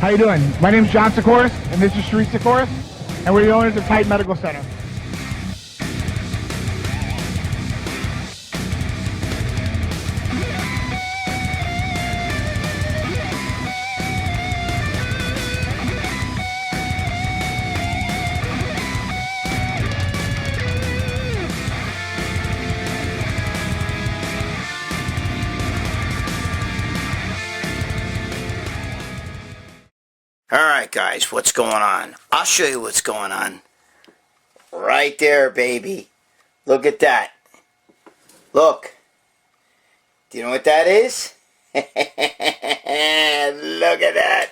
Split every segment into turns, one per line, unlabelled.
How you doing? My name is John Sikoris, and this is Sharif Sikoris, and we're the owners of Titan Medical Center.
Alright guys, what's going on? I'll show you what's going on. Right there, baby. Look at that. Look. Do you know what that is? Look at that.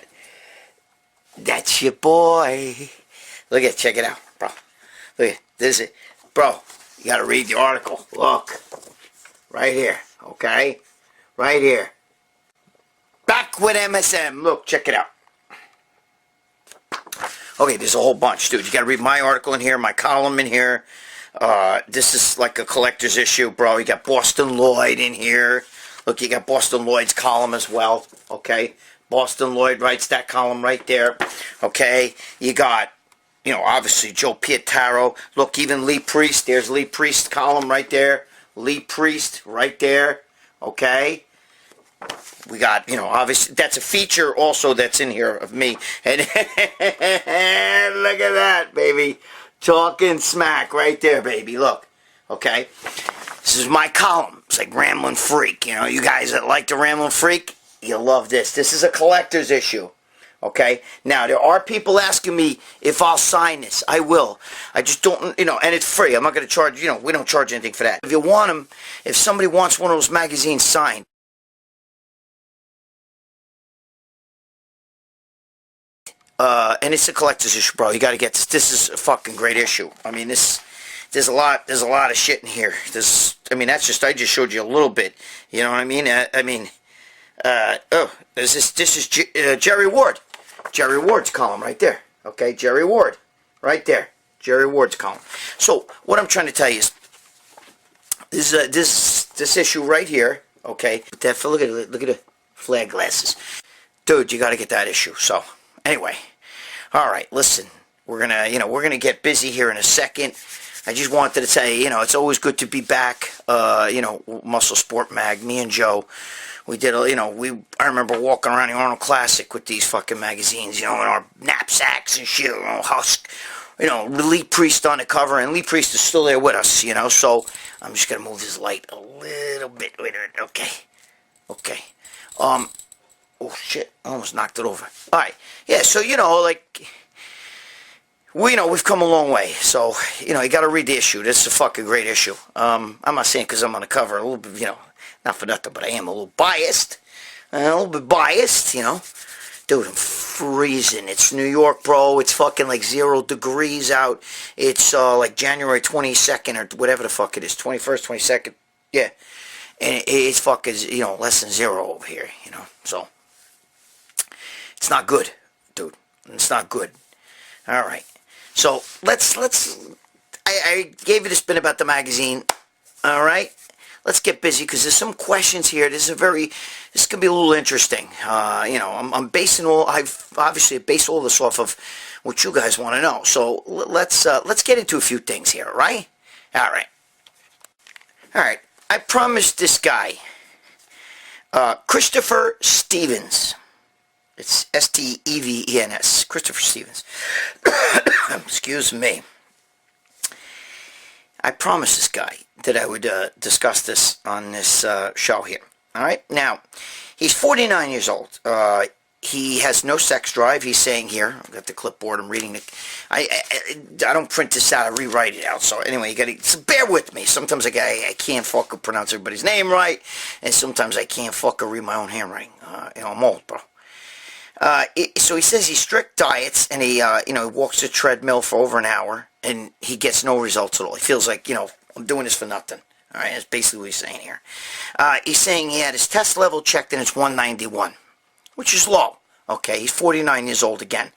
That's your boy. Look at it, check it out, bro. Look at this. Is bro, you gotta read the article. Look. Right here, okay? Right here. Back with MSM. Look, check it out. Okay, there's a whole bunch, dude. You gotta read my article in here, my column in here. This is like a collector's issue, bro. You got Boston Lloyd in here. Look, you got Boston Lloyd's column as well, okay? Boston Lloyd writes that column right there, okay? You got, you know, obviously Joe Pietaro. Look, even Lee Priest. There's Lee Priest's column right there. Lee Priest right there, okay? We got, you know, obviously, that's a feature also that's in here of me. And look at that, baby. Talking smack right there, baby. Look, okay? This is my column. It's like Ramblin' Freak. You know, you guys that like the Ramblin' Freak, you'll love this. This is a collector's issue, okay? Now, there are people asking me if I'll sign this. I will. I just don't, you know, and it's free. I'm not going to charge, you know, we don't charge anything for that. If you want them, if somebody wants one of those magazines signed, and it's a collector's issue, bro. You got to get this. This is a fucking great issue. I mean, there's a lot of shit in here. I mean, I just showed you a little bit. You know what I mean? This is Jerry Ward. Jerry Ward's column right there. Okay, Jerry Ward, right there. Jerry Ward's column. So what I'm trying to tell you is this issue right here. Okay, look at the flag glasses, dude. You got to get that issue. So anyway. All right, listen, we're gonna get busy here in a second. I just wanted to say, you know, it's always good to be back. You know, MuscleSport Mag, me and Joe, we did, you know, I remember walking around the Arnold Classic with these fucking magazines, you know, in our knapsacks and shit, you know, Husk, you know, Lee Priest on the cover, and Lee Priest is still there with us, you know, so I'm just gonna move this light a little bit with it, okay. Oh shit, I almost knocked it over. Alright, yeah, so you know, like, we've come a long way. So, you know, you gotta read the issue. This is a fucking great issue. I'm not saying because I'm on the cover, a little bit, you know, not for nothing, but I am a little biased. You know. Dude, I'm freezing. It's New York, bro. It's fucking like 0 degrees out. It's like January 22nd or whatever the fuck it is. 21st, 22nd. Yeah. And it's fucking, you know, less than 0 over here, you know. So it's not good, dude. It's not good. All right. So I gave you the spin about the magazine. All right. Let's get busy because there's some questions here. This can be a little interesting. You know, I'm basing I base all this off of what you guys want to know. So let's get into a few things here, right? All right. I promised this guy, Christopher Stevens. It's Stevens. Christopher Stevens. Excuse me. I promised this guy that I would discuss this on this show here. All right? Now, he's 49 years old. He has no sex drive. He's saying here, I've got the clipboard. I'm reading it. I don't print this out. I rewrite it out. So anyway, you got to so bear with me. Sometimes I can't fucking pronounce everybody's name right, and sometimes I can't fucking read my own handwriting. You know, I'm old, bro. So he says he strict diets, and he walks the treadmill for over an hour, and he gets no results at all. He feels like, you know, I'm doing this for nothing. All right, that's basically what he's saying here. He's saying he had his test level checked, and it's 191, which is low. Okay, he's 49 years old again.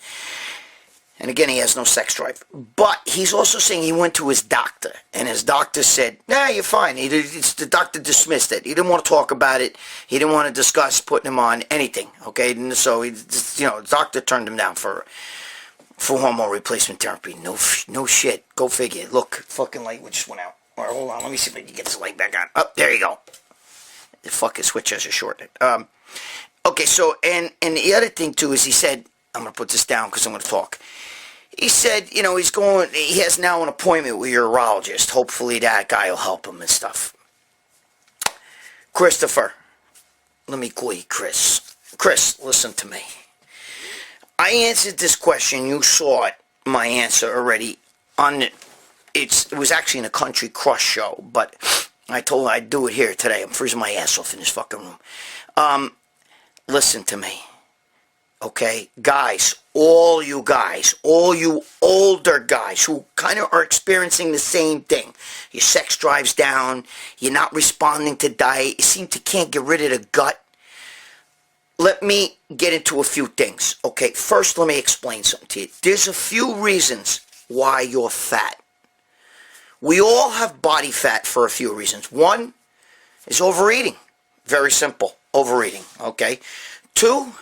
And again, he has no sex drive. But he's also saying he went to his doctor, and his doctor said, nah, you're fine. The doctor dismissed it. He didn't want to talk about it. He didn't want to discuss putting him on anything, okay? And so, the doctor turned him down for hormone replacement therapy. No shit. Go figure. Look, fucking light just went out. All right, hold on. Let me see if I can get this light back on. Oh, there you go. The fucking switch has a short. Okay, so, and the other thing, too, is he said, I'm going to put this down because I'm going to talk. He said, he has now an appointment with your urologist. Hopefully that guy will help him and stuff. Christopher, let me call you Chris. Chris, listen to me. I answered this question. You saw it, my answer already. It was actually in a Country Crush show, but I told her I'd do it here today. I'm freezing my ass off in this fucking room. Listen to me. Okay, guys, all you older guys who kind of are experiencing the same thing. Your sex drive's down, you're not responding to diet, you seem to can't get rid of the gut. Let me get into a few things, okay? First, let me explain something to you. There's a few reasons why you're fat. We all have body fat for a few reasons. One is overeating. Very simple, overeating, okay? Two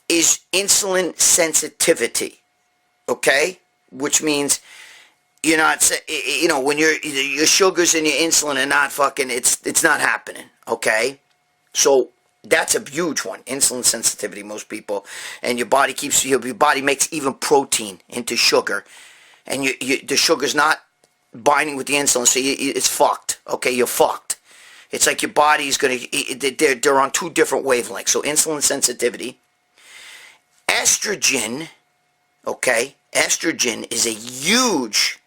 is insulin sensitivity, okay? Which means you're not, when your sugars and your insulin are not fucking, it's not happening, okay? So that's a huge one, insulin sensitivity, most people. And your body makes even protein into sugar. And the sugar's not binding with the insulin, so it's fucked, okay? You're fucked. It's like your body's they're on two different wavelengths. So insulin sensitivity. Estrogen, okay? Estrogen is a huge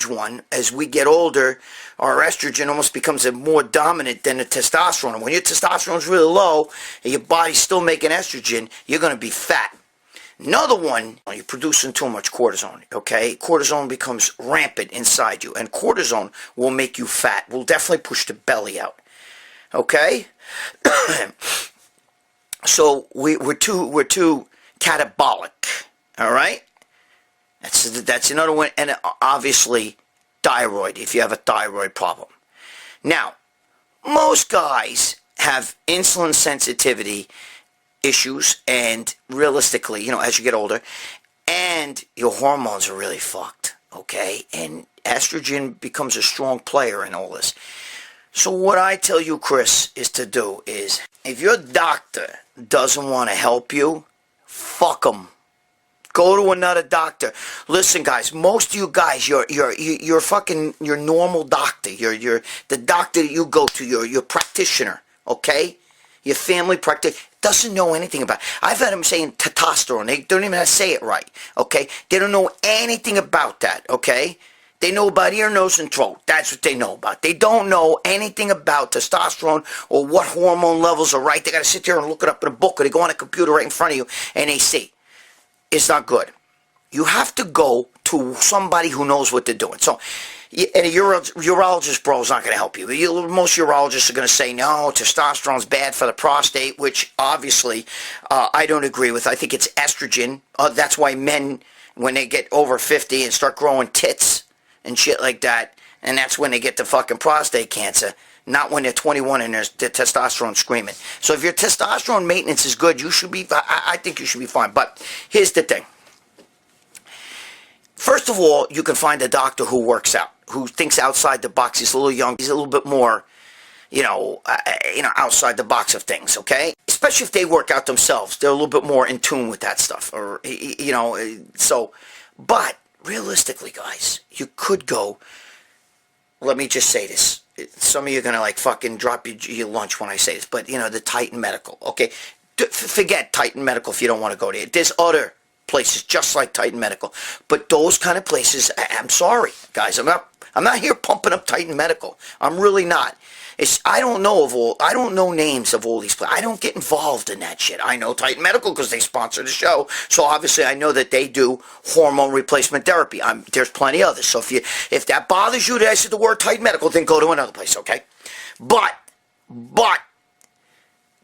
one. As we get older, our estrogen almost becomes more dominant than the testosterone. And when your testosterone is really low and your body's still making estrogen, you're going to be fat. Another one, you're producing too much cortisone, okay? Cortisone becomes rampant inside you, and cortisone will make you fat. Will definitely push the belly out, okay? So we're too catabolic, all right? That's another one, and obviously thyroid, if you have a thyroid problem. Now, most guys have insulin sensitivity issues, and realistically, as you get older, and your hormones are really fucked, okay? And estrogen becomes a strong player in all this. So what I tell you, Chris, is to do is, if your doctor doesn't want to help you, fuck them. Go to another doctor. Listen, guys, most of you guys, you're normal doctor. You're the doctor that you go to, your practitioner, okay? Your family practitioner doesn't know anything about it. I've had them saying testosterone. They don't even know how to say it right, okay? They don't know anything about that, okay? They know about ear, nose, and throat. That's what they know about. They don't know anything about testosterone or what hormone levels are right. They got to sit there and look it up in a book, or they go on a computer right in front of you and they see. It's not good. You have to go to somebody who knows what they're doing. So, and a urologist, bro, is not going to help you. Most urologists are going to say, no, testosterone's bad for the prostate, which obviously I don't agree with. I think it's estrogen. That's why men, when they get over 50 and start growing tits and shit like that, and that's when they get the fucking prostate cancer, not when they're 21 and their testosterone screaming. So if your testosterone maintenance is good, I think you should be fine. But here's the thing. First of all, you can find a doctor who works out, who thinks outside the box. He's a little young. He's a little bit more, outside the box of things, okay? Especially if they work out themselves. They're a little bit more in tune with that stuff. But realistically, guys, you could go, let me just say this. Some of you are going to fucking drop your lunch when I say this, but the Titan Medical, okay? Forget Titan Medical if you don't want to go there. There's other places just like Titan Medical, but those kind of places, I'm sorry, guys, I'm not here pumping up Titan Medical. I'm really not. I don't know names of all these places. I don't get involved in that shit. I know Titan Medical because they sponsor the show, so obviously I know that they do hormone replacement therapy. There's plenty others. So if that bothers you that I said the word Titan Medical, then go to another place, okay? But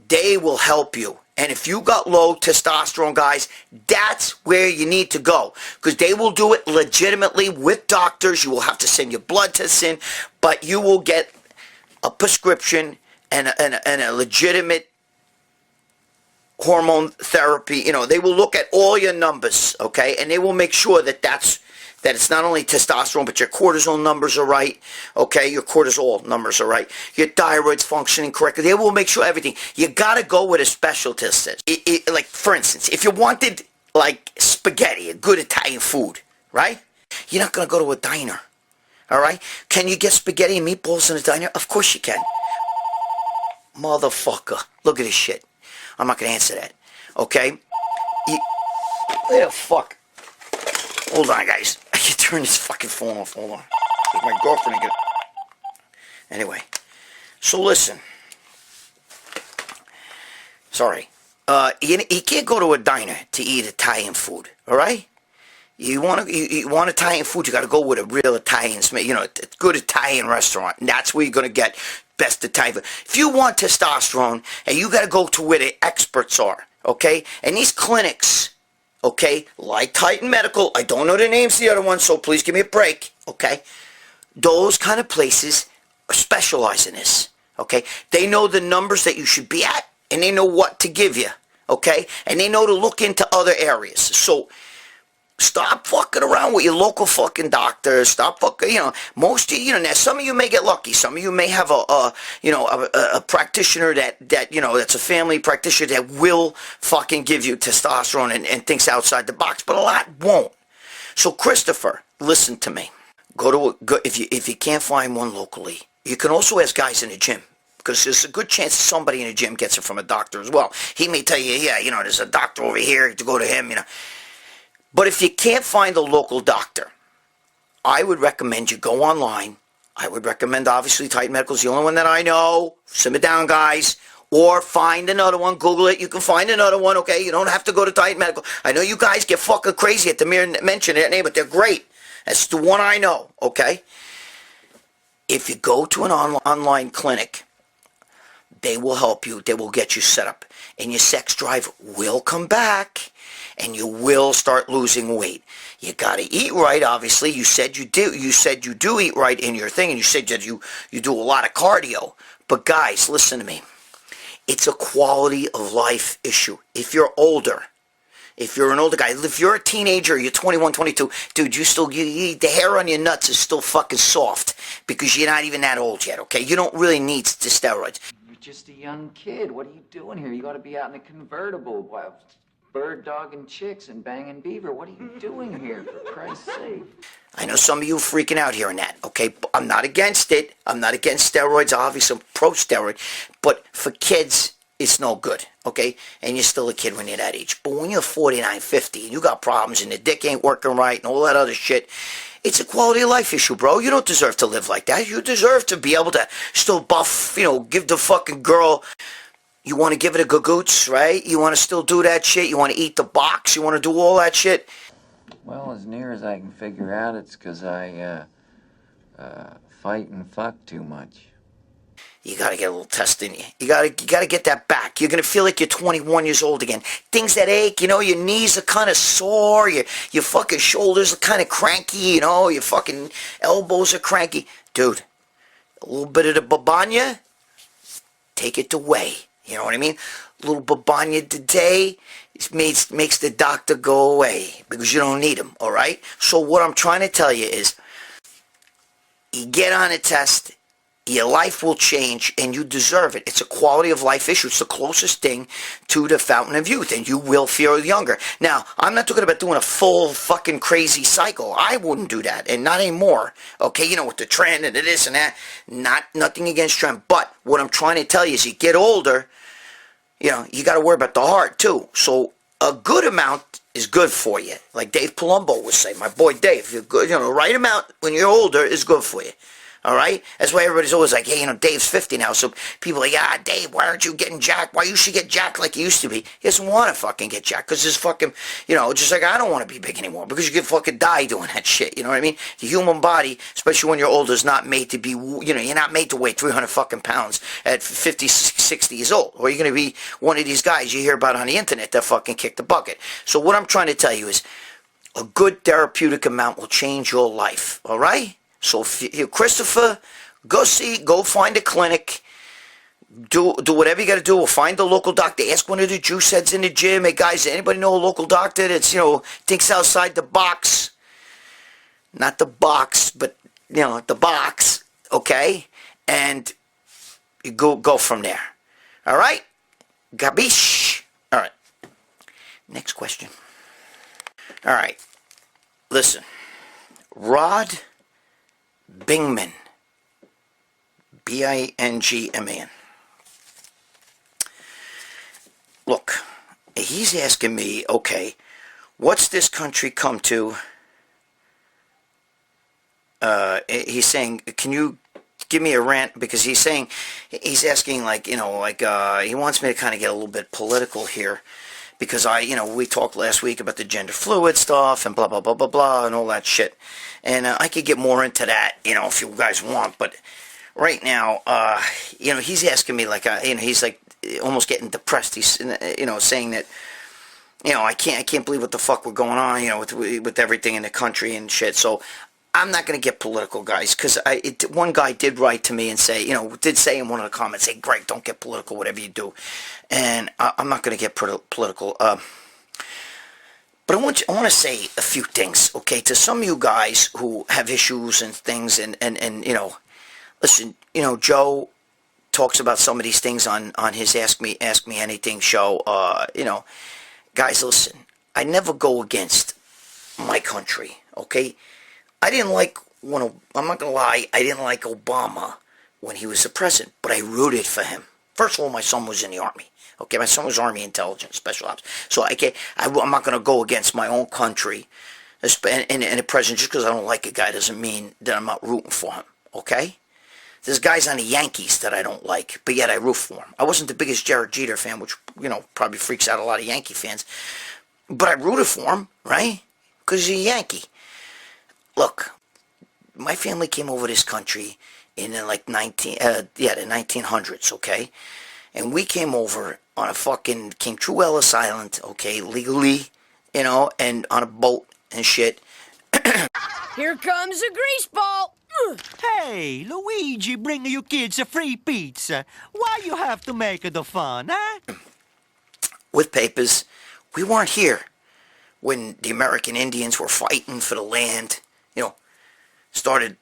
They will help you. And if you got low testosterone, guys, that's where you need to go. Because they will do it legitimately with doctors. You will have to send your blood tests in, but you will get a prescription and a legitimate hormone therapy. You know, they will look at all your numbers, okay? And they will make sure that that it's not only testosterone, but your cortisol numbers are right, okay? Your cortisol numbers are right. Your thyroid's functioning correctly. They will make sure everything. You got to go with a specialist. Like, for instance, if you wanted, like, spaghetti, a good Italian food, right? You're not going to go to a diner, all right? Can you get spaghetti and meatballs in a diner? Of course you can. Motherfucker. Look at this shit. I'm not going to answer that, okay? Where the fuck? Hold on, guys. I can turn this fucking phone off. Hold on. My girlfriend again. Anyway. So listen. Sorry. You can't go to a diner to eat Italian food. All right? You want Italian food, you got to go with a real Italian, you know, a good Italian restaurant. And that's where you're going to get best Italian food. If you want testosterone, and you got to go to where the experts are, okay? And these clinics, okay, like Titan Medical, I don't know the names of the other ones, so please give me a break, okay? Those kind of places specialize in this, okay? They know the numbers that you should be at, and they know what to give you, okay? And they know to look into other areas. So stop fucking around with your local fucking doctor. Stop fucking, you know, most of you know, now some of you may get lucky. Some of you may have a practitioner that, you know, that's a family practitioner that will fucking give you testosterone and thinks outside the box, but a lot won't. So Christopher, listen to me. Go if you can't find one locally, you can also ask guys in the gym. Because there's a good chance somebody in the gym gets it from a doctor as well. He may tell you, yeah, you know, there's a doctor over here, to go to him, you know. But if you can't find a local doctor, I would recommend you go online. I would recommend, obviously, Titan Medical is the only one that I know. Simmer down, guys. Or find another one. Google it. You can find another one, okay? You don't have to go to Titan Medical. I know you guys get fucking crazy at the mere mention of that name, but they're great. That's the one I know, okay? If you go to an online clinic, they will help you. They will get you set up. And your sex drive will come back. And you will start losing weight. You got to eat right, obviously. You said you do. You said you do eat right in your thing. And you said that you do a lot of cardio. But guys, listen to me. It's a quality of life issue. If you're older, if you're an older guy, if you're a teenager, you're 21, 22, dude, the hair on your nuts is still fucking soft because you're not even that old yet, okay? You don't really need the steroids.
You're just a young kid. What are you doing here? You got to be out in a convertible. Wow. Bird dogging chicks and banging beaver. What are you doing here, for Christ's sake?
I know some of you are freaking out hearing that, okay? I'm not against it. I'm not against steroids. Obviously, I'm pro-steroid. But for kids, it's no good, okay? And you're still a kid when you're that age. But when you're 49, 50, and you got problems, and the dick ain't working right, and all that other shit, it's a quality of life issue, bro. You don't deserve to live like that. You deserve to be able to still buff, you know, give the fucking girl... You want to give it a gagoots, right? You want to still do that shit? You want to eat the box? You want to do all that shit?
Well, as near as I can figure out, it's because I fight and fuck too much.
You got to get a little test in you. You got to get that back. You're going to feel like you're 21 years old again. Things that ache, you know, your knees are kind of sore. Your fucking shoulders are kind of cranky, you know. Your fucking elbows are cranky. Dude, a little bit of the babanya, take it away. You know what I mean? A little babanya today makes the doctor go away because you don't need him, all right? So what I'm trying to tell you is you get on a test, your life will change, and you deserve it. It's a quality of life issue. It's the closest thing to the fountain of youth, and you will feel younger. Now, I'm not talking about doing a full fucking crazy cycle. I wouldn't do that, and not anymore. Okay, you know, with the trend and the this and that. Nothing against trend, but what I'm trying to tell you is you get older, you know, you got to worry about the heart, too. So a good amount is good for you. Like Dave Palumbo would say, my boy Dave, you're good, you know, the right amount when you're older is good for you. All right? That's why everybody's always like, hey, Dave's 50 now. So people are like, Dave, why aren't you getting jacked? Why you should get jacked like you used to be? He doesn't want to fucking get jacked because his fucking, just like I don't want to be big anymore because you could fucking die doing that shit. You know what I mean? The human body, especially when you're older, is not made to be, you're not made to weigh 300 fucking pounds at 50, 60 years old. Or you're going to be one of these guys you hear about on the internet that fucking kick the bucket. So what I'm trying to tell you is a good therapeutic amount will change your life. All right? So if you, Christopher, go find a clinic. Do whatever you got to do. Or find the local doctor. Ask one of the juice heads in the gym. Hey guys, anybody know a local doctor that's thinks outside the box? Not the box, but the box. Okay, and you go from there. All right, gabish. All right. Next question. All right. Listen, Rod Bingman, Bingman. Look, he's asking me, okay, what's this country come to? He's saying, can you give me a rant? Because he's asking he wants me to kind of get a little bit political here. Because we talked last week about the gender fluid stuff and blah, blah, blah, blah, blah, and all that shit. And I could get more into that, if you guys want. But right now, he's asking me he's like almost getting depressed. He's, saying that, I can't believe what the fuck we're going on, with everything in the country and shit. So I'm not going to get political, guys, because one guy did write to me and say, did say in one of the comments, hey, Greg, don't get political, whatever you do. And I'm not going to get political. But I want to say a few things, okay, to some of you guys who have issues and things, and listen, Joe talks about some of these things on his Ask Me Anything show. Guys, listen, I never go against my country, okay? I didn't like I'm not going to lie, I didn't like Obama when he was the president, but I rooted for him. First of all, my son was in the Army. Okay, my son was Army Intelligence, Special Ops. So I'm not going to go against my own country and the president just because I don't like a guy doesn't mean that I'm not rooting for him. Okay? There's guys on the Yankees that I don't like, but yet I root for him. I wasn't the biggest Jared Jeter fan, which, probably freaks out a lot of Yankee fans. But I rooted for him, right? Because he's a Yankee. Look, my family came over this country in the 1900s, okay? And we came over came through Ellis Island, okay, legally, and on a boat and shit.
Here comes a grease ball.
Hey, Luigi, bring your kids a free pizza. Why you have to make it a fun, huh?
With papers, we weren't here when the American Indians were fighting for the land, started,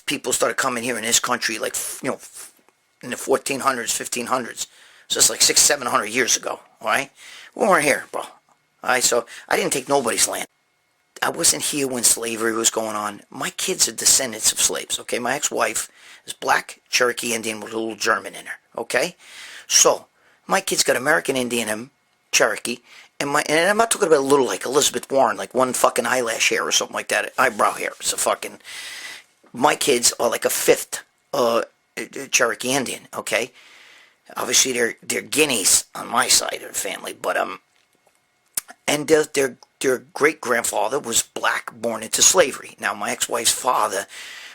people started coming here in this country, in the 1400s, 1500s. So it's like 600-700 years ago, all right? We weren't here, bro. All right, so I didn't take nobody's land. I wasn't here when slavery was going on. My kids are descendants of slaves, okay? My ex-wife is black, Cherokee Indian with a little German in her, okay? So my kids got American Indian and Cherokee, and I'm not talking about a little like Elizabeth Warren, like one fucking eyelash hair or something like that, eyebrow hair. It's a fucking... My kids are like a fifth Cherokee Indian, okay? Obviously, they're guineas on my side of the family, but and their great-grandfather was black, born into slavery. Now, my ex-wife's father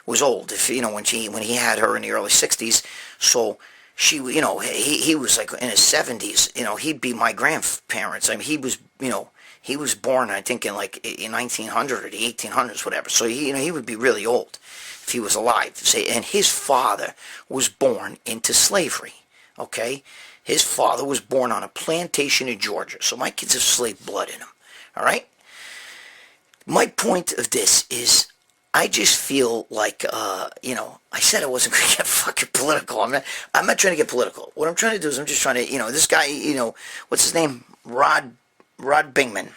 was old, when he had her in the early 60s, so she, he was like in his 70s, he'd be my grandparents. I mean, he was born, I think, in 1900 or the 1800s, whatever, so he would be really old if he was alive. And his father was born into slavery, okay? His father was born on a plantation in Georgia, so my kids have slave blood in them, all right? My point of this is, I just feel like, I said I wasn't going to get fucking political. I'm not trying to get political. What I'm trying to do is I'm just trying to, this guy, what's his name? Rod Bingman.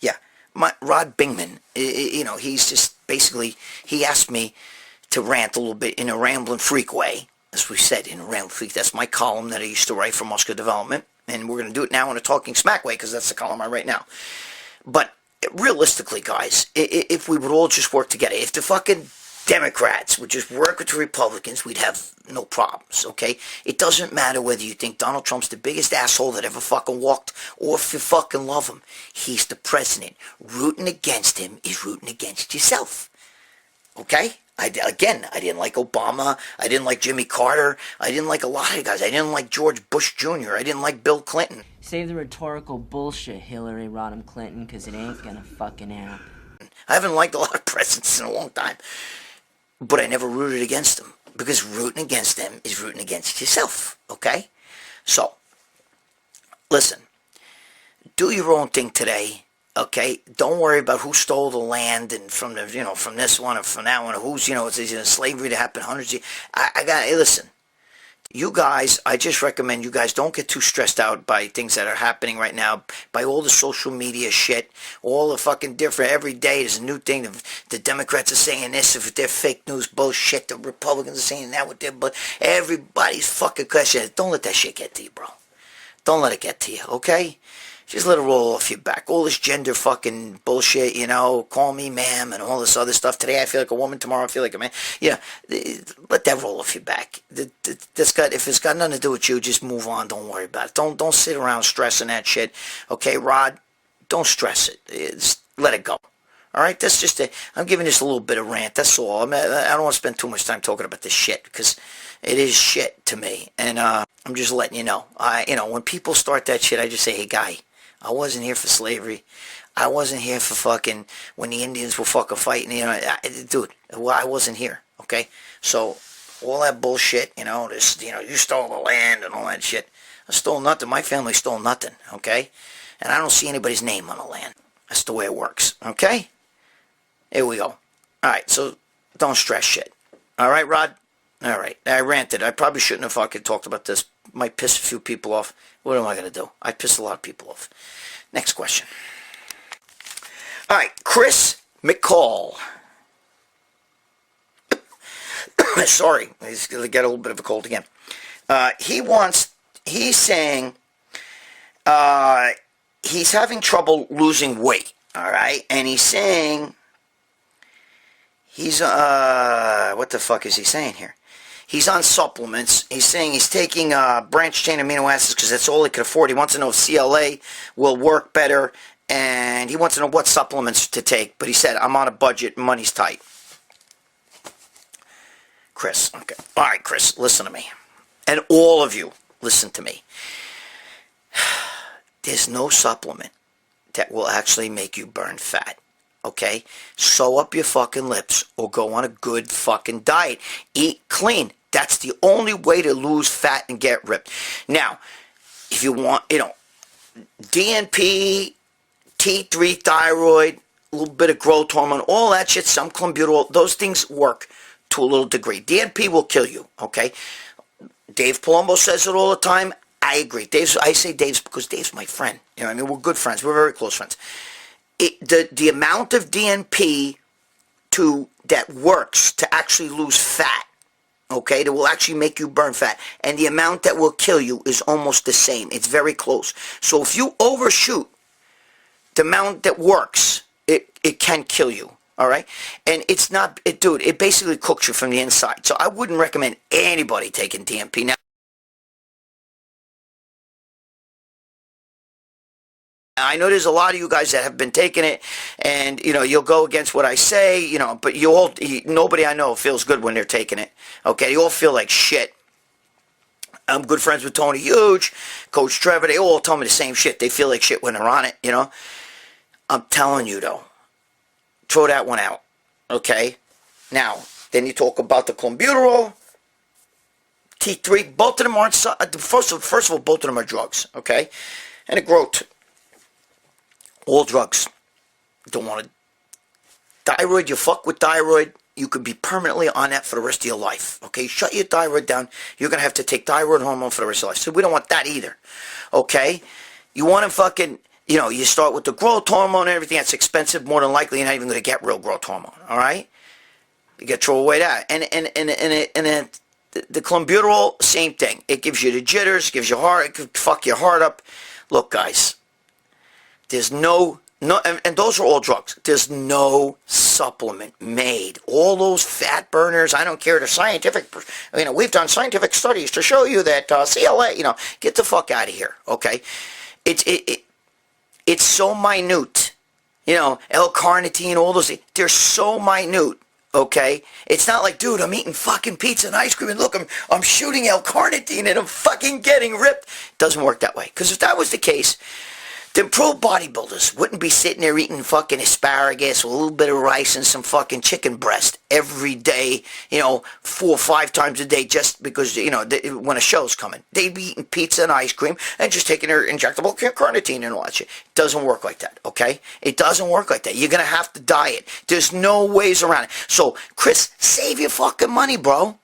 Yeah, Rod Bingman. He's just basically, he asked me to rant a little bit in a rambling freak way. As we said, in a rambling freak. That's my column that I used to write for Muscular Development. And we're going to do it now in a talking smack way because that's the column I write now. But realistically, guys, if we would all just work together, if the fucking Democrats would just work with the Republicans, we'd have no problems, okay? It doesn't matter whether you think Donald Trump's the biggest asshole that ever fucking walked or if you fucking love him. He's the president. Rooting against him is rooting against yourself, okay? I didn't like Obama. I didn't like Jimmy Carter. I didn't like a lot of guys. I didn't like George Bush Jr. I didn't like Bill Clinton.
Save the rhetorical bullshit, Hillary Rodham Clinton, because it ain't gonna fucking happen.
I haven't liked a lot of presidents in a long time. But I never rooted against them, because rooting against them is rooting against yourself, okay? So, listen, do your own thing today, okay? Don't worry about who stole the land and from the, from this one or from that one, or who's, it's slavery that happened hundreds of years. Hey, listen, you guys, I just recommend you guys don't get too stressed out by things that are happening right now, by all the social media shit, all the fucking different, every day there's a new thing. The Democrats are saying this with their fake news bullshit, the Republicans are saying that with their everybody's fucking question. Don't let that shit get to you, bro. Don't let it get to you, okay? Just let it roll off your back. All this gender fucking bullshit, call me ma'am and all this other stuff. Today I feel like a woman, tomorrow I feel like a man. Let that roll off your back. If it's got nothing to do with you, just move on. Don't worry about it. Don't sit around stressing that shit. Okay, Rod? Don't stress it. Just let it go. All right? That's just I'm giving this a little bit of rant. That's all. I don't want to spend too much time talking about this shit because it is shit to me. And I'm just letting you know. When people start that shit, I just say, hey, guy, I wasn't here for slavery. I wasn't here for fucking when the Indians were fucking fighting. Dude, I wasn't here. Okay, so all that bullshit. You stole the land and all that shit. I stole nothing. My family stole nothing. Okay, and I don't see anybody's name on the land. That's the way it works. Okay, here we go. All right, so don't stress shit. All right, Rod. All right, I ranted. I probably shouldn't have fucking talked about this. Might piss a few people off. What am I going to do? I pissed a lot of people off. Next question. All right, Chris McCall. Sorry, he's going to get a little bit of a cold again. He's saying he's having trouble losing weight, all right? And he's saying what the fuck is he saying here? He's on supplements. He's saying he's taking branched-chain amino acids because that's all he can afford. He wants to know if CLA will work better, and he wants to know what supplements to take. But he said, I'm on a budget. Money's tight. Chris, okay. All right, Chris, listen to me. And all of you, listen to me. There's no supplement that will actually make you burn fat. Okay? Sew up your fucking lips or go on a good fucking diet. Eat clean. That's the only way to lose fat and get ripped. Now, if you want, DNP, T3 thyroid, a little bit of growth hormone, all that shit, some clenbuterol, those things work to a little degree. DNP will kill you, okay? Dave Palumbo says it all the time. I agree. I say Dave's because Dave's my friend. We're good friends. We're very close friends. The amount of DNP that works to actually lose fat, okay, that will actually make you burn fat, and the amount that will kill you is almost the same. It's very close. So if you overshoot the amount that works, it can kill you, all right? And it's not, dude, it basically cooks you from the inside. So I wouldn't recommend anybody taking DNP. Now, I know there's a lot of you guys that have been taking it, and you'll go against what I say, but nobody I know feels good when they're taking it. Okay, you all feel like shit. I'm good friends with Tony Huge, Coach Trevor. They all tell me the same shit. They feel like shit when they're on it. I'm telling you though, throw that one out. Okay. Now, then you talk about the clenbuterol, T3. Both of them aren't. First of all, both of them are drugs. Okay, and the growth. All drugs. Don't want to. Thyroid, you fuck with thyroid, you could be permanently on that for the rest of your life. Okay? Shut your thyroid down. You're going to have to take thyroid hormone for the rest of your life. So we don't want that either. Okay? You want to fucking, you start with the growth hormone and everything. That's expensive. More than likely, you're not even going to get real growth hormone. All right? You got to throw away that. And the clenbuterol, same thing. It gives you the jitters, gives you heart, it could fuck your heart up. Look, guys. There's no No, and those are all drugs. There's no supplement made. All those fat burners, I don't care, the scientific, we've done scientific studies to show you that CLA, get the fuck out of here, okay? It's so minute. L-carnitine, all those things, they're so minute, okay? It's not like, dude, I'm eating fucking pizza and ice cream and look, I'm shooting L-carnitine and I'm fucking getting ripped. It doesn't work that way. Because if that was the case, then pro bodybuilders wouldn't be sitting there eating fucking asparagus with a little bit of rice and some fucking chicken breast every day, 4 or 5 times a day just because, when a show's coming. They'd be eating pizza and ice cream and just taking their injectable carnitine and all that shit. It doesn't work like that, okay? It doesn't work like that. You're going to have to diet. There's no ways around it. So, Chris, save your fucking money, bro.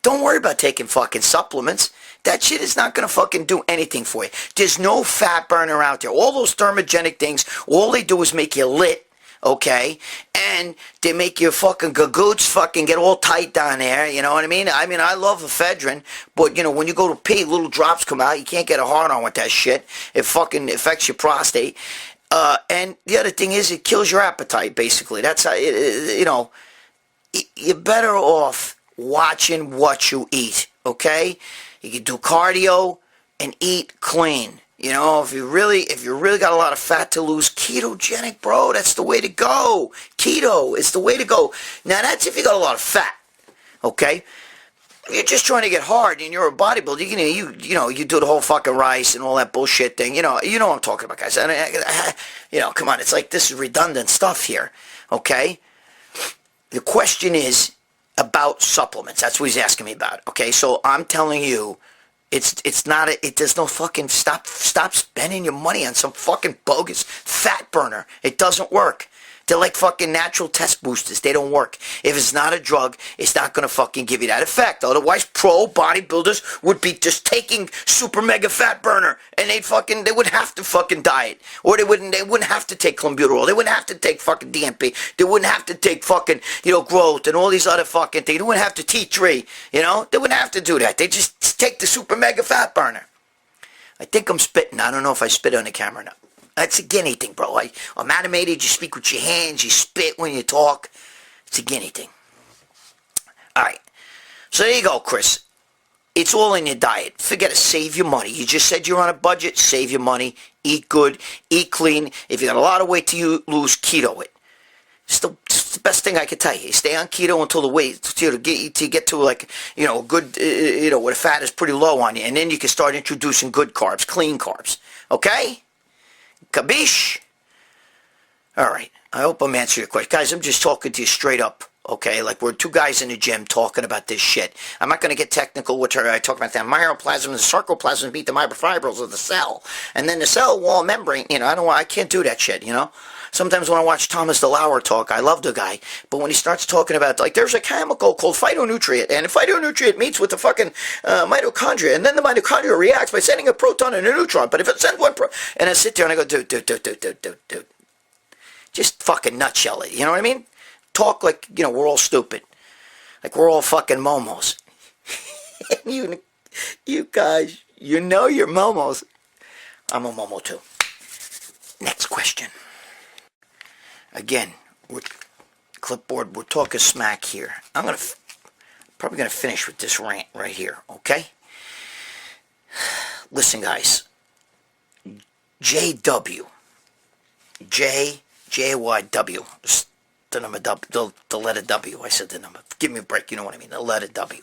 Don't worry about taking fucking supplements. That shit is not going to fucking do anything for you. There's no fat burner out there. All those thermogenic things, all they do is make you lit, okay? And they make your fucking gagoots fucking get all tight down there, you know what I mean? I love ephedrine, but, when you go to pee, little drops come out. You can't get a hard on with that shit. It fucking affects your prostate. And the other thing is it kills your appetite, basically. That's how, you're better off watching what you eat, okay? You can do cardio and eat clean. If you really got a lot of fat to lose, ketogenic, bro, that's the way to go. Keto is the way to go. Now that's if you got a lot of fat, okay? If you're just trying to get hard and you're a bodybuilder, you do the whole fucking rice and all that bullshit thing. You know what I'm talking about, guys. Come on, it's like this is redundant stuff here, okay? The question is about supplements. That's what he's asking me about. Okay, so I'm telling you, there's no fucking stop spending your money on some fucking bogus fat burner. It doesn't work. They're like fucking natural test boosters. They don't work. If it's not a drug, it's not going to fucking give you that effect. Otherwise, pro bodybuilders would be just taking super mega fat burner and they would have to fucking diet. Or they wouldn't have to take clenbuterol. They wouldn't have to take fucking DMP. They wouldn't have to take fucking, growth and all these other fucking things. They wouldn't have to T3, They wouldn't have to do that. They just take the super mega fat burner. I think I'm spitting. I don't know if I spit on the camera or not. That's a guinea thing, bro. I'm animated. You speak with your hands. You spit when you talk. It's a guinea thing. All right. So there you go, Chris. It's all in your diet. Forget it. Save your money. You just said you're on a budget. Save your money. Eat good. Eat clean. If you got a lot of weight to lose, keto it. It's the best thing I can tell you. Stay on keto until the weight to get to like a good where the fat is pretty low on you, and then you can start introducing good carbs, clean carbs. Okay. Kabish? All right. I hope I'm answering your question. Guys, I'm just talking to you straight up, okay? Like we're 2 guys in the gym talking about this shit. I'm not going to get technical with her. I talk about the myoplasm and the sarcoplasm beat the myofibrils of the cell. And then the cell wall membrane, I can't do that shit, Sometimes when I watch Thomas DeLauer talk, I love the guy, but when he starts talking about, like, there's a chemical called phytonutrient, and a phytonutrient meets with the fucking mitochondria, and then the mitochondria reacts by sending a proton and a neutron, but if it sends one and I sit there and I go, dude, just fucking nutshell it, you know what I mean? Talk like, we're all stupid, like we're all fucking momos. you guys, you're momos. I'm a momo too. Next question. Again, clipboard, we're talking smack here. I'm probably going to finish with this rant right here, okay? Listen, guys. JW. J-Y-W. The number W, the letter W. I said the number. Give me a break, you know what I mean. The letter W.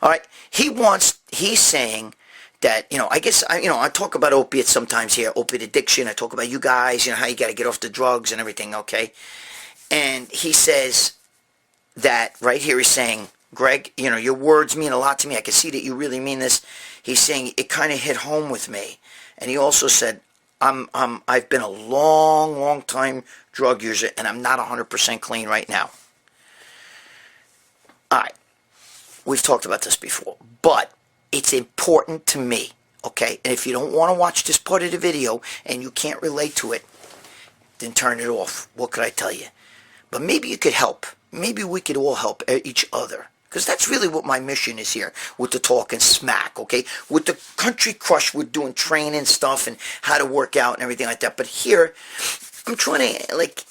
All right. He's saying that, I guess, I talk about opiates sometimes here, opiate addiction. I talk about you guys, how you got to get off the drugs and everything, okay? And he says that, right here he's saying, Greg, your words mean a lot to me. I can see that you really mean this. He's saying it kind of hit home with me. And he also said, I've been a long time drug user, and I'm not 100% clean right now. All right. We've talked about this before, but it's important to me, okay? And if you don't want to watch this part of the video and you can't relate to it, then turn it off. What could I tell you? But maybe you could help. Maybe we could all help each other. Because that's really what my mission is here with the Talkin' Smack, okay? With the Country Crush, we're doing training stuff and how to work out and everything like that. But here, I'm trying to, like,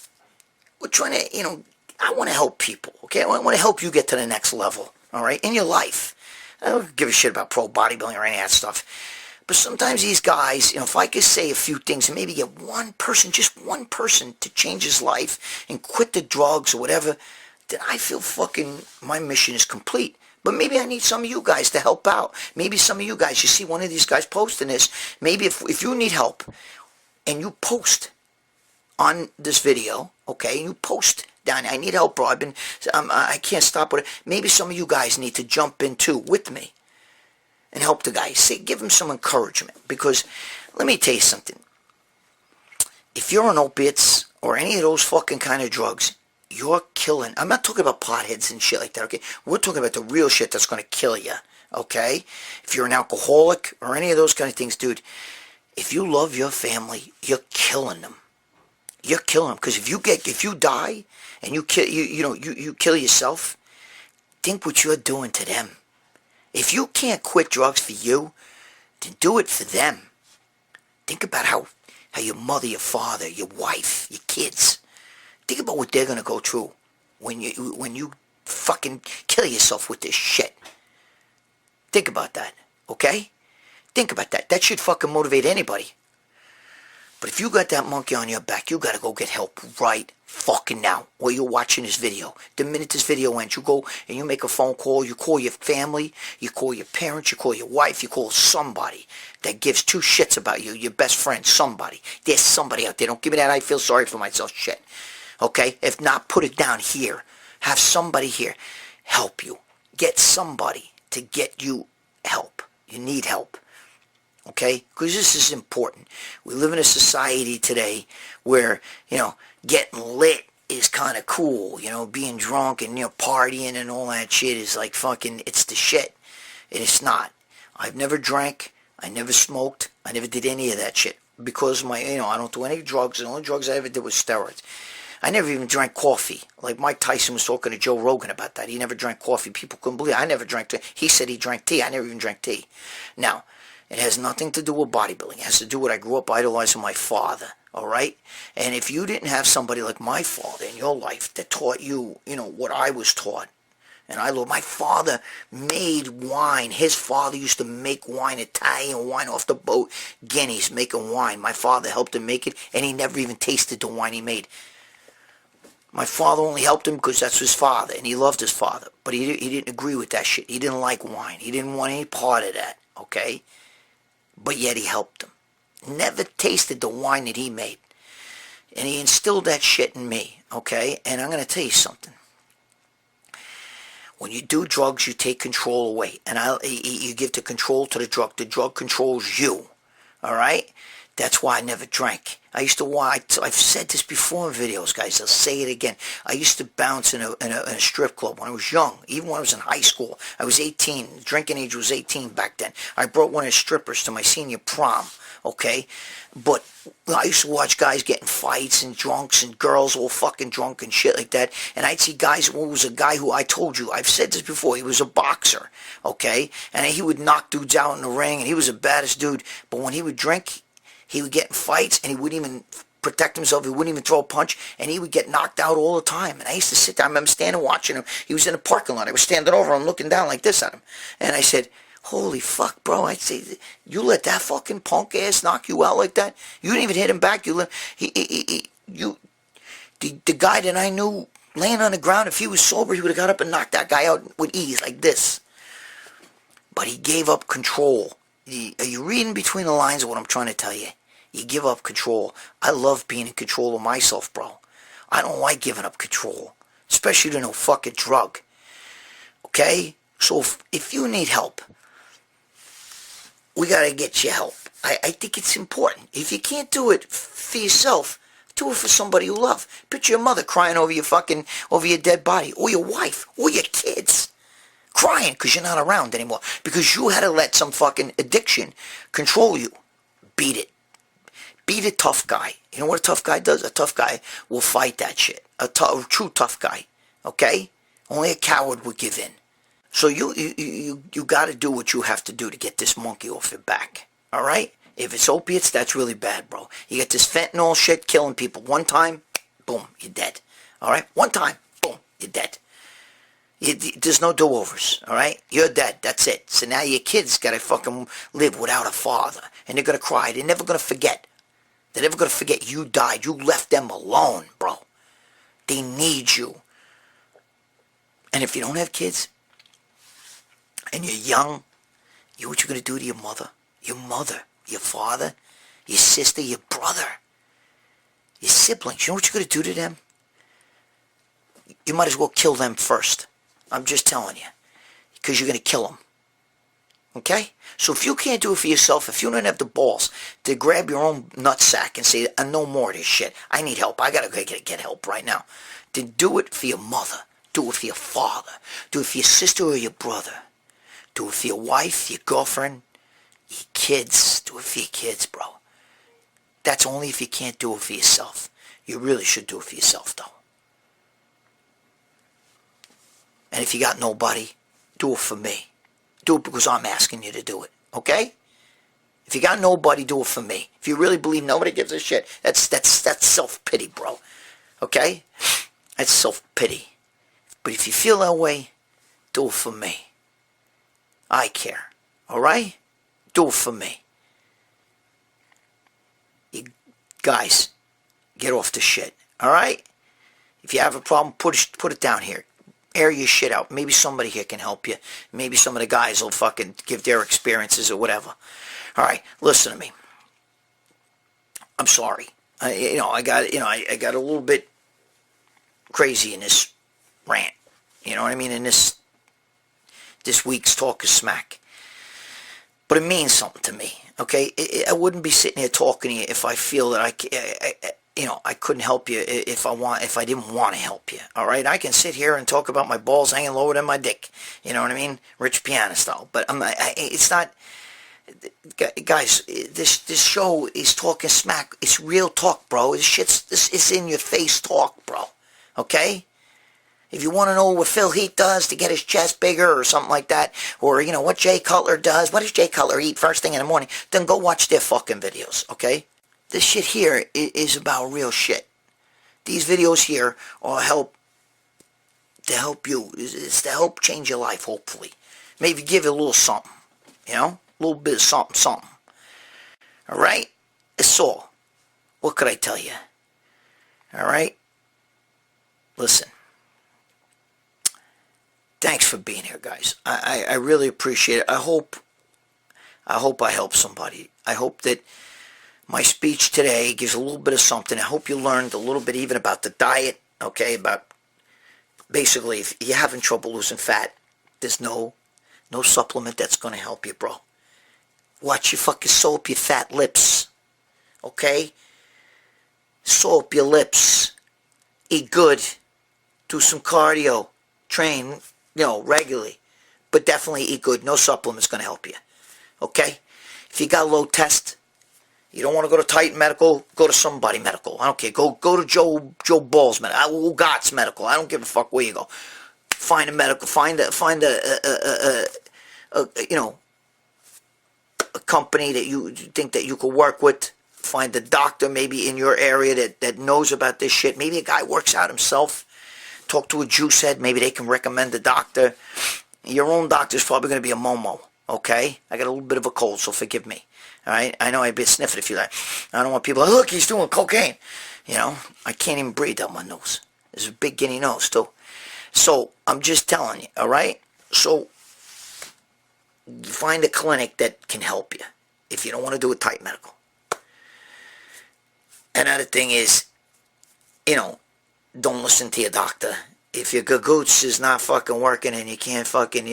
we're trying to, I want to help people, okay? I want to help you get to the next level, all right, in your life. I don't give a shit about pro bodybuilding or any of that stuff. But sometimes these guys, if I could say a few things and maybe get one person, just one person to change his life and quit the drugs or whatever, then I feel fucking my mission is complete. But maybe I need some of you guys to help out. Maybe some of you guys, you see one of these guys posting this, maybe if you need help and you post on this video, okay, and you post down, I need help, bro, I can't stop with it. Maybe some of you guys need to jump in too with me and help the guy. Give him some encouragement, because let me tell you something. If you're on opiates or any of those fucking kind of drugs, you're killing. I'm not talking about potheads and shit like that, okay? We're talking about the real shit that's going to kill you, okay? If you're an alcoholic or any of those kind of things, dude, if you love your family, you're killing them. You're killing them, because if you die and you kill yourself, think what you're doing to them. If you can't quit drugs for you, then do it for them. Think about how your mother, your father, your wife, your kids, think about what they're going to go through when you fucking kill yourself with this shit. Think about that, okay? Think about that. That should fucking motivate anybody. But if you got that monkey on your back, you got to go get help right fucking now while you're watching this video. The minute this video ends, you go and you make a phone call. You call your family. You call your parents. You call your wife. You call somebody that gives two shits about you. Your best friend, somebody. There's somebody out there. Don't give me that I feel sorry for myself shit. Okay? If not, put it down here. Have somebody here help you. Get somebody to get you help. You need help. Okay? Because this is important. We live in a society today where, getting lit is kind of cool. Being drunk and, partying and all that shit is like fucking, it's the shit. And it's not. I've never drank. I never smoked. I never did any of that shit. Because I don't do any drugs. The only drugs I ever did was steroids. I never even drank coffee. Like Mike Tyson was talking to Joe Rogan about that. He never drank coffee. People couldn't believe it. I never drank tea. He said he drank tea. I never even drank tea. Now, it has nothing to do with bodybuilding. It has to do with I grew up idolizing my father, all right? And if you didn't have somebody like my father in your life that taught you, what I was taught, and my father made wine. His father used to make wine, Italian wine off the boat, Guineas, making wine. My father helped him make it, and he never even tasted the wine he made. My father only helped him because that's his father, and he loved his father. But he didn't agree with that shit. He didn't like wine. He didn't want any part of that, okay? But yet he helped him. Never tasted the wine that he made. And he instilled that shit in me, okay? And I'm going to tell you something. When you do drugs, you take control away. And you give the control to the drug. The drug controls you, all right? That's why I never drank. I've said this before in videos, guys. I'll say it again. I used to bounce in a strip club when I was young. Even when I was in high school. I was 18. The drinking age was 18 back then. I brought one of the strippers to my senior prom, okay? But I used to watch guys getting fights and drunks and girls all fucking drunk and shit like that. And I'd see guys, was a guy who I told you, I've said this before, he was a boxer, okay? And he would knock dudes out in the ring, and he was the baddest dude. But when he would drink, he would get in fights, and he wouldn't even protect himself. He wouldn't even throw a punch, and he would get knocked out all the time. And I used to sit there. I remember standing watching him. He was in a parking lot. I was standing over him, looking down like this at him. And I said, holy fuck, bro. I'd say, you let that fucking punk ass knock you out like that? You didn't even hit him back. The guy that I knew laying on the ground, if he was sober, he would have got up and knocked that guy out with ease like this. But he gave up control. Are you reading between the lines of what I'm trying to tell you? You give up control. I love being in control of myself, bro. I don't like giving up control, especially to no fucking drug. Okay? So if you need help, we got to get you help. I think it's important. If you can't do it for yourself, do it for somebody you love. Picture your mother crying over your dead body, or your wife, or your kids. Crying because you're not around anymore. Because you had to let some fucking addiction control you. Beat it. Be the tough guy. You know what a tough guy does? A tough guy will fight that shit. A true tough guy. Okay? Only a coward would give in. So you got to do what you have to do to get this monkey off your back. All right? If it's opiates, that's really bad, bro. You get this fentanyl shit killing people. One time, boom, you're dead. All right? One time, boom, you're dead. There's no do-overs, all right? You're dead. That's it. So now your kids got to fucking live without a father. And they're going to cry. They're never going to forget. They're never going to forget you died. You left them alone, bro. They need you. And if you don't have kids, and you're young, you know what you're going to do to your mother, your father, your sister, your brother, your siblings. You know what you're going to do to them? You might as well kill them first. I'm just telling you. Because you're going to kill them. Okay? So if you can't do it for yourself, if you don't have the balls to grab your own nutsack and say, no more of this shit, I need help, I got to get help right now, then do it for your mother. Do it for your father. Do it for your sister or your brother. Do it for your wife, your girlfriend, your kids. Do it for your kids, bro. That's only if you can't do it for yourself. You really should do it for yourself, though. And if you got nobody, do it for me. Do it because I'm asking you to do it, okay? If you got nobody, do it for me. If you really believe nobody gives a shit, that's self-pity, bro. Okay? That's self-pity. But if you feel that way, do it for me. I care. Alright? Do it for me. You guys, get off the shit. Alright? If you have a problem, put it down here. Air your shit out. Maybe somebody here can help you. Maybe some of the guys will fucking give their experiences or whatever. Alright, listen to me. I'm sorry. I got a little bit crazy in this rant. You know what I mean? In this week's Talk of Smack. But it means something to me, okay? I wouldn't be sitting here talking to you if I feel that I couldn't help you if I didn't want to help you, all right? I can sit here and talk about my balls hanging lower than my dick, you know what I mean? Rich piano style. But it's not, guys, this show is Talking Smack. It's real talk, bro. This is in your face talk, bro, okay? If you want to know what Phil Heath does to get his chest bigger or something like that, or, what Jay Cutler does, what does Jay Cutler eat first thing in the morning, then go watch their fucking videos, okay? This shit here is about real shit. These videos here are to help you. It's to help change your life, hopefully. Maybe give you a little something, a little bit of something. All right? That's all. What could I tell you? All right? Listen. Thanks for being here, guys. I really appreciate it. I hope I help somebody. I hope that my speech today gives a little bit of something. I hope you learned a little bit even about the diet, okay? About basically if you're having trouble losing fat, there's no supplement that's going to help you, bro. Watch you fucking sew up your fat lips, okay? Sew up your lips. Eat good. Do some cardio. Train, regularly. But definitely eat good. No supplement's going to help you, okay? If you got low test, you don't want to go to Titan Medical, go to somebody medical. I don't care. Go to Joe Ball's medical. Gott's medical. I don't give a fuck where you go. Find a medical. Find a company that you think that you could work with. Find a doctor maybe in your area that knows about this shit. Maybe a guy works out himself. Talk to a juice head. Maybe they can recommend a doctor. Your own doctor's probably going to be a Momo. Okay? I got a little bit of a cold, so forgive me. All right? I know I'd be sniffing if you like. I don't want people like, look, he's doing cocaine. I can't even breathe out my nose. There's a big guinea nose, too. So, I'm just telling you, all right? So, find a clinic that can help you if you don't want to do a Titan Medical. Another thing is, don't listen to your doctor. If your gagoots is not fucking working and you can't fucking,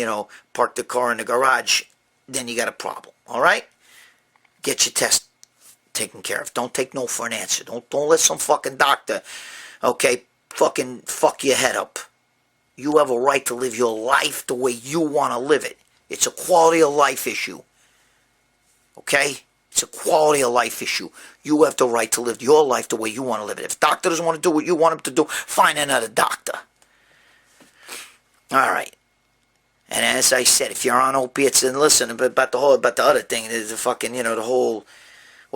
park the car in the garage, then you got a problem, all right? Get your test taken care of. Don't take no for an answer. Don't let some fucking doctor, okay, fucking fuck your head up. You have a right to live your life the way you want to live it. It's a quality of life issue, okay? It's a quality of life issue. You have the right to live your life the way you want to live it. If the doctor doesn't want to do what you want him to do, find another doctor. All right. And as I said, if you're on opiates, then listen about the other thing. There's the fucking, the whole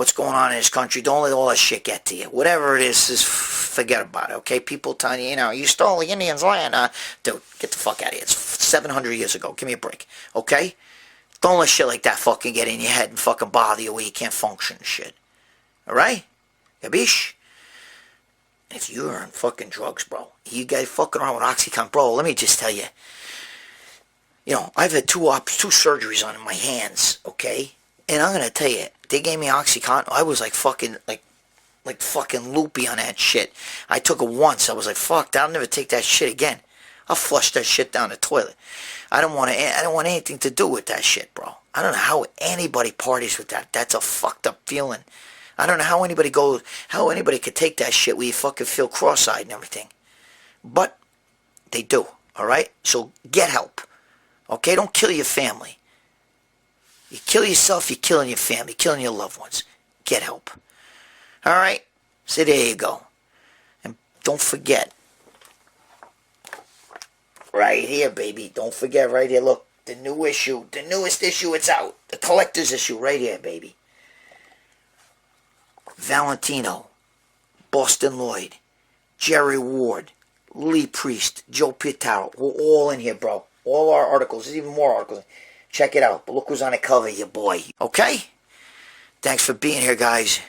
what's going on in this country. Don't let all that shit get to you. Whatever it is, just forget about it, okay? People telling you, you stole the Indians' land. Dude, get the fuck out of here. It's 700 years ago. Give me a break, okay? Don't let shit like that fucking get in your head and fucking bother you where you can't function and shit. Alright? Gabish? If you're on fucking drugs, bro, you guys fucking around with Oxycontin, bro, let me just tell you. I've had two surgeries on my hands, okay? And I'm gonna tell you, they gave me Oxycontin. I was like fucking, like fucking loopy on that shit. I took it once. I was like, fuck, I'll never take that shit again. I'll flush that shit down the toilet. I don't want anything to do with that shit, bro. I don't know how anybody parties with that. That's a fucked up feeling. I don't know how anybody could take that shit where you fucking feel cross-eyed and everything. But they do, alright? So get help. Okay? Don't kill your family. You kill yourself, you're killing your family, killing your loved ones. Get help. Alright? So there you go. And don't forget. Right here, baby. Don't forget right here. Look, the newest issue, it's out. The collector's issue right here, baby. Valentino, Boston Lloyd, Jerry Ward, Lee Priest, Joe Pietaro. We're all in here, bro. All our articles. There's even more articles. Check it out. But look who's on the cover, your boy. Okay? Thanks for being here, guys.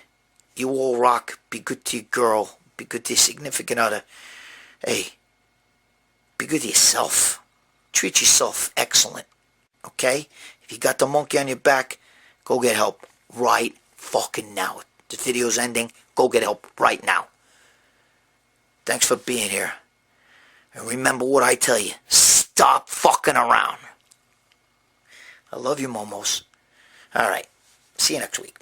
You all rock. Be good to your girl. Be good to your significant other. Hey, be good to yourself. Treat yourself excellent. Okay? If you got the monkey on your back, go get help right fucking now. The video's ending. Go get help right now. Thanks for being here. And remember what I tell you. Stop fucking around. I love you, Momos. Alright. See you next week.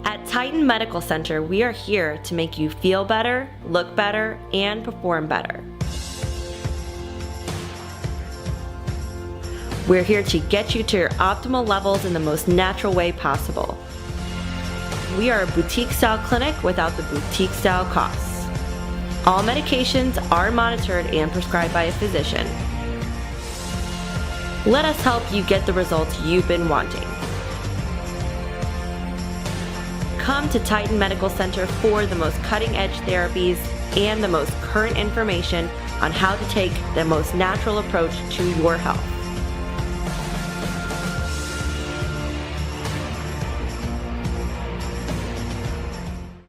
At Titan Medical Center, we are here to make you feel better, look better, and perform better. We're here to get you to your optimal levels in the most natural way possible. We are a boutique-style clinic without the boutique-style costs. All medications are monitored and prescribed by a physician. Let us help you get the results you've been wanting. Come to Titan Medical Center for the most cutting-edge therapies and the most current information on how to take the most natural approach to your health.